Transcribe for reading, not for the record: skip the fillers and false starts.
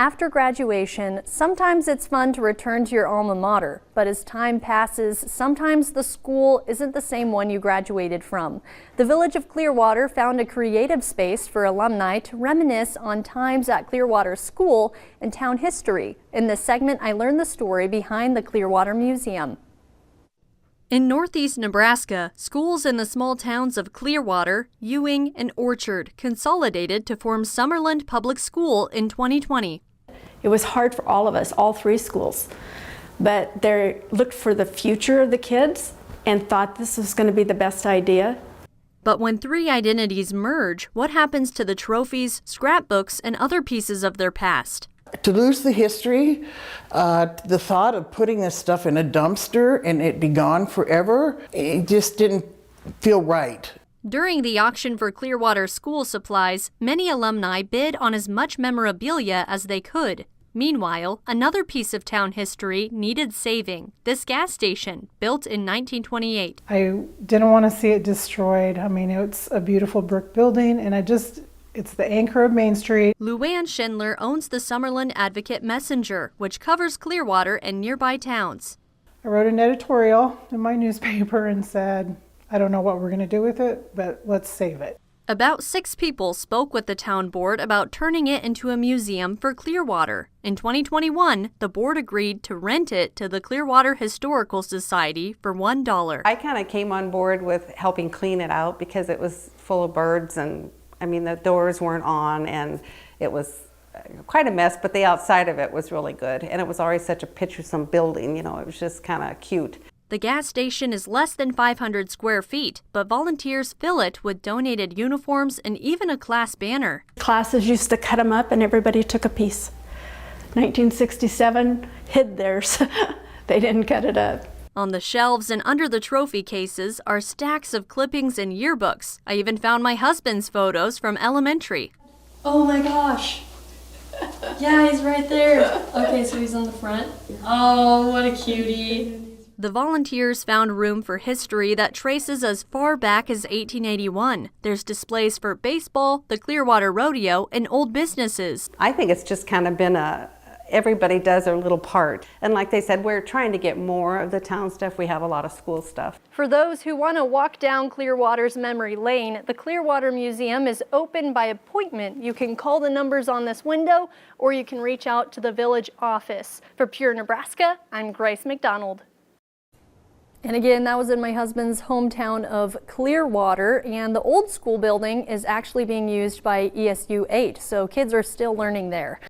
After graduation, sometimes it's fun to return to your alma mater, but as time passes, sometimes the school isn't the same one you graduated from. The Village of Clearwater found a creative space for alumni to reminisce on times at Clearwater School and town history. In this segment, I learned the story behind the Clearwater Museum. In northeast Nebraska, schools in the small towns of Clearwater, Ewing, and Orchard consolidated to form Summerland Public School in 2020. It was hard for all of us, all three schools, but they looked for the future of the kids and thought this was going to be the best idea. But when three identities merge, what happens to the trophies, scrapbooks, and other pieces of their past? To lose the history, the thought of putting this stuff in a dumpster and it be gone forever, it just didn't feel right. During the auction for Clearwater school supplies, many alumni bid on as much memorabilia as they could. Meanwhile, another piece of town history needed saving, this gas station, built in 1928. I didn't want to see it destroyed. I mean, it's a beautiful brick building, and it's the anchor of Main Street. Luann Schindler owns the Summerland Advocate Messenger, which covers Clearwater and nearby towns. I wrote an editorial in my newspaper and said, I don't know what we're going to do with it, but let's save it. About 6 people spoke with the town board about turning it into a museum for Clearwater. In 2021, the board agreed to rent it to the Clearwater Historical Society for $1. I kind of came on board with helping clean it out because it was full of birds, and I mean, the doors weren't on, and it was quite a mess, but the outside of it was really good. And it was already such a picturesome building, you know, it was just kind of cute. The gas station is less than 500 square feet, but volunteers fill it with donated uniforms and even a class banner. Classes used to cut them up and everybody took a piece. 1967 hid theirs. They didn't cut it up. On the shelves and under the trophy cases are stacks of clippings and yearbooks. I even found my husband's photos from elementary. Oh my gosh. Yeah, he's right there. Okay, so he's on the front. Oh, what a cutie. The volunteers found room for history that traces as far back as 1881. There's displays for baseball, the Clearwater Rodeo, and old businesses. I think it's just kind of been everybody does their little part. And like they said, we're trying to get more of the town stuff. We have a lot of school stuff. For those who want to walk down Clearwater's memory lane, the Clearwater Museum is open by appointment. You can call the numbers on this window, or you can reach out to the village office. For Pure Nebraska, I'm Grace McDonald. And again, that was in my husband's hometown of Clearwater, and the old school building is actually being used by ESU 8, so kids are still learning there.